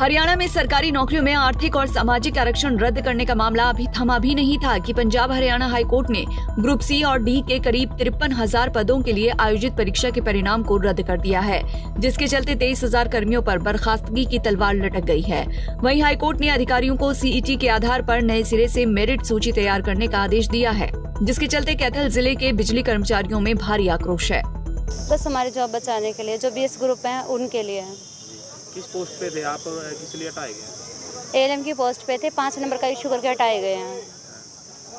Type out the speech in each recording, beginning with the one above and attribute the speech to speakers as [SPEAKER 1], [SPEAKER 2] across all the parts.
[SPEAKER 1] हरियाणा में सरकारी नौकरियों में आर्थिक और सामाजिक आरक्षण रद्द करने का मामला अभी थमा भी नहीं था कि पंजाब हरियाणा हाई कोर्ट ने ग्रुप सी और डी के करीब 53,000 पदों के लिए आयोजित परीक्षा के परिणाम को रद्द कर दिया है, जिसके चलते 23,000 कर्मियों पर बर्खास्तगी की तलवार लटक गई है। वहीं हाई कोर्ट ने अधिकारियों को सीईटी के आधार पर नए सिरे से मेरिट सूची तैयार करने का आदेश दिया है, जिसके चलते कैथल जिले के बिजली कर्मचारियों में भारी आक्रोश है।
[SPEAKER 2] बस हमारी जॉब बचाने के लिए जो 20 ग्रुप हैं उनके लिए है।
[SPEAKER 3] किस पोस्ट पे थे आप, किस लिए हटाए गए?
[SPEAKER 2] एएलएम की पोस्ट पे थे, 5 नंबर का इशू करके हटाए गए हैं,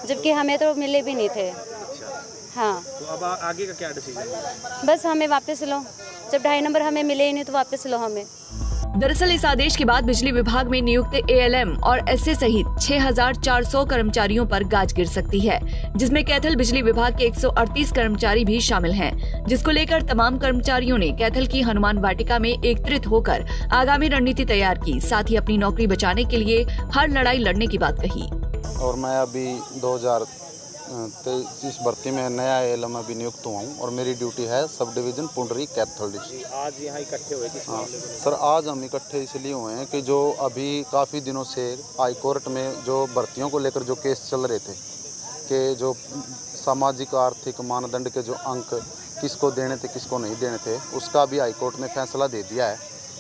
[SPEAKER 2] जबकि हमें तो मिले भी नहीं थे। हाँ,
[SPEAKER 3] तो अब आगे का क्या डिसीजन है?
[SPEAKER 2] बस हमें वापस लो, जब 2.5 नंबर हमें मिले ही नहीं तो वापस लो हमें।
[SPEAKER 1] दरअसल इस आदेश के बाद बिजली विभाग में नियुक्त एएलएम और एसए सहित 6,400 कर्मचारियों पर गाज गिर सकती है, जिसमें कैथल बिजली विभाग के 138 कर्मचारी भी शामिल हैं, जिसको लेकर तमाम कर्मचारियों ने कैथल की हनुमान वाटिका में एकत्रित होकर आगामी रणनीति तैयार की, साथ ही अपनी नौकरी बचाने के लिए हर लड़ाई लड़ने की बात कही।
[SPEAKER 4] और मैं अभी 2023 भर्ती में नया एएलएम अभी नियुक्त हुआ हूँ और मेरी ड्यूटी है सब डिवीज़न पुंडरी कैथल डिस्ट्रिक्ट।
[SPEAKER 3] आज यहाँ इकट्ठे हुए किस मामले में?
[SPEAKER 4] सर, आज हम इकट्ठे इसलिए हुए हैं कि जो अभी काफ़ी दिनों से हाई कोर्ट में जो भर्तियों को लेकर जो केस चल रहे थे कि जो सामाजिक आर्थिक मानदंड के जो अंक किसको देने थे किसको नहीं देने थे, उसका भी हाई कोर्ट ने फैसला दे दिया है।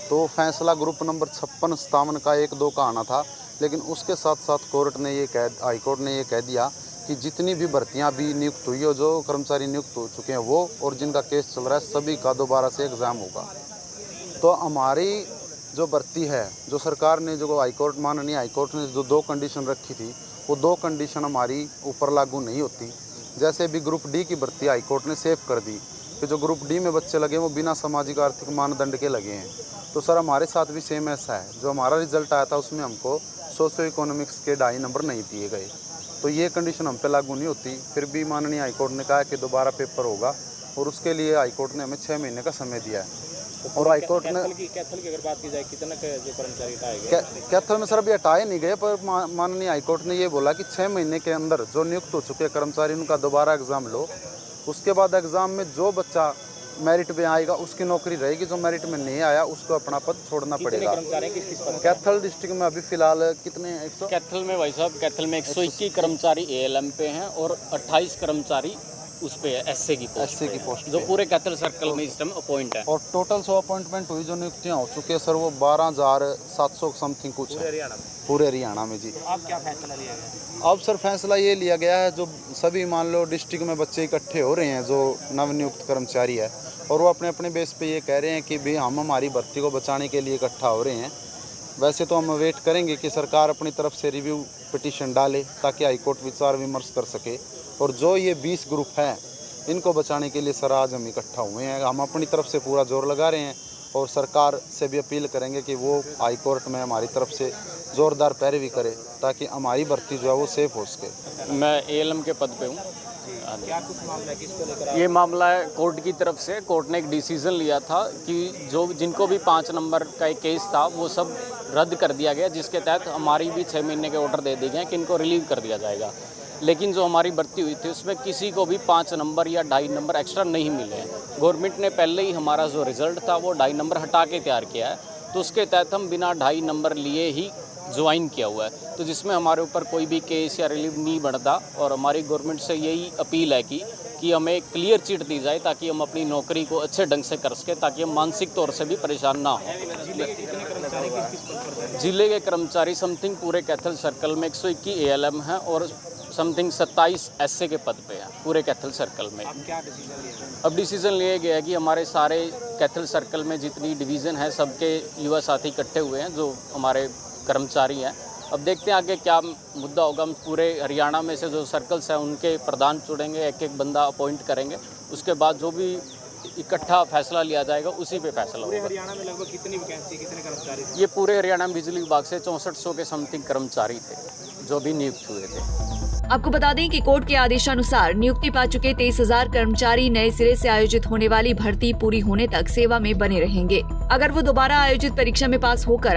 [SPEAKER 4] तो फैसला ग्रुप नंबर 56-57 का 1-2 का आना था, लेकिन उसके साथ साथ हाई कोर्ट ने ये कह दिया कि जितनी भी भर्तियां अभी नियुक्त हुई हो, जो कर्मचारी नियुक्त हो चुके हैं वो और जिनका केस चल रहा है, सभी का दोबारा से एग्ज़ाम होगा। तो हमारी जो भर्ती है, जो सरकार ने जो माननीय हाई कोर्ट ने जो 2 कंडीशन रखी थी, वो 2 कंडीशन हमारी ऊपर लागू नहीं होती। जैसे भी ग्रुप डी की भर्ती हाई कोर्ट ने सेफ कर दी कि जो ग्रुप डी में बच्चे लगे वो बिना सामाजिक आर्थिक मानदंड के लगे हैं। तो सर हमारे साथ भी सेम ऐसा है, जो हमारा रिजल्ट आया था उसमें हमको सोशियो इकोनॉमिक्स के 2.5 नंबर नहीं दिए गए, तो ये कंडीशन हम पे लागू नहीं होती। फिर भी माननीय हाई कोर्ट ने कहा कि दोबारा पेपर होगा और उसके लिए हाई कोर्ट ने हमें 6 महीने का समय दिया है। और हाई कोर्ट ने
[SPEAKER 3] कैथल की अगर बात की जाए, कितना जो कर्मचारी हटाए गए?
[SPEAKER 4] कैथल में सर अभी हटाए नहीं गए, पर माननीय हाई कोर्ट ने ये बोला कि 6 महीने के अंदर जो नियुक्त हो चुके कर्मचारी उनका दोबारा एग्ज़ाम लो। उसके बाद एग्ज़ाम में जो बच्चा मेरिट में आएगा उसकी नौकरी रहेगी, जो मेरिट में नहीं आया उसको अपना पद छोड़ना पड़ेगा। कैथल डिस्ट्रिक्ट में अभी फिलहाल कितने?
[SPEAKER 5] कैथल में भाई साहब, कैथल में 121 कर्मचारी एएलएम पे हैं और 28 कर्मचारी उस पे एसए की पोस्ट जो पूरे कैथल सर्कल में इस टाइम अपॉइंट है।
[SPEAKER 4] और टोटल 100 अपॉइंटमेंट हुई, जो नियुक्तियाँ हो चुकी है सर वो 12,700 समथिंग कुछ है पूरे हरियाणा में जी।
[SPEAKER 3] अब क्या फैसला लिया गया?
[SPEAKER 4] अब सर फैसला ये लिया गया है, जो सभी मान लो डिस्ट्रिक्ट में बच्चे इकट्ठे हो रहे हैं, जो नवनियुक्त कर्मचारी है, और वो अपने अपने बेस पे ये कह रहे हैं कि भाई हम हमारी भर्ती को बचाने के लिए इकट्ठा हो रहे हैं। वैसे तो हम वेट करेंगे कि सरकार अपनी तरफ से रिव्यू पिटीशन डाले ताकि हाईकोर्ट विचार विमर्श कर सके, और जो ये 20 ग्रुप हैं इनको बचाने के लिए सर आज हम इकट्ठा हुए हैं। हम अपनी तरफ से पूरा जोर लगा रहे हैं और सरकार से भी अपील करेंगे कि वो हाई कोर्ट में हमारी तरफ से ज़ोरदार पैरवी करे ताकि हमारी भर्ती जो है वो सेफ हो सके।
[SPEAKER 5] मैं एएलएम के पद पे हूँ।
[SPEAKER 3] क्या कुछ मामला है, किसको लेकर?
[SPEAKER 5] ये मामला है कोर्ट की तरफ से। कोर्ट ने एक डिसीज़न लिया था कि जिनको भी 5 नंबर का एक केस था वो सब रद्द कर दिया गया, जिसके तहत हमारी भी 6 महीने के ऑर्डर दे दिए गए कि इनको रिलीव कर दिया जाएगा। लेकिन जो हमारी भर्ती हुई थी उसमें किसी को भी 5 नंबर या 2.5 नंबर एक्स्ट्रा नहीं मिले हैं। गवर्नमेंट ने पहले ही हमारा जो रिज़ल्ट था वो 2.5 नंबर हटा के तैयार किया है, तो उसके तहत हम बिना 2.5 नंबर लिए ही ज्वाइन किया हुआ है, तो जिसमें हमारे ऊपर कोई भी केस या रिलीव नहीं बनता। और हमारी गवर्नमेंट से यही अपील है कि हमें क्लियर चिट दी जाए ताकि हम अपनी नौकरी को अच्छे ढंग से कर सकें, ताकि हम मानसिक तौर से भी परेशान ना हो। जिले के कर्मचारी समथिंग पूरे कैथल सर्कल में 121 एएलएम हैं और समथिंग 27 एसए के पद पे हैं पूरे कैथल सर्कल में। अब डिसीज़न लिया गया है कि हमारे सारे कैथल सर्कल में जितनी डिवीज़न है सबके युवा साथी इकट्ठे हुए हैं जो हमारे कर्मचारी हैं। अब देखते हैं आगे क्या मुद्दा होगा। हम पूरे हरियाणा में से जो सर्कल्स हैं उनके प्रधान चुनेंगे, एक बंदा अपॉइंट करेंगे, उसके बाद जो भी इकट्ठा फैसला लिया जाएगा उसी पे फैसला होगा।
[SPEAKER 3] हरियाणा में लगभग कितनी वैकेंसी, कितने कर्मचारी थे?
[SPEAKER 5] ये पूरे हरियाणा में बिजली विभाग से 6400 के समथिंग कर्मचारी थे जो भी नियुक्त हुए थे।
[SPEAKER 1] आपको बता दें कि कोर्ट के आदेशानुसार नियुक्ति पा चुके 23,000 कर्मचारी नए सिरे से आयोजित होने वाली भर्ती पूरी होने तक सेवा में बने रहेंगे। अगर वो दोबारा आयोजित परीक्षा में पास होकर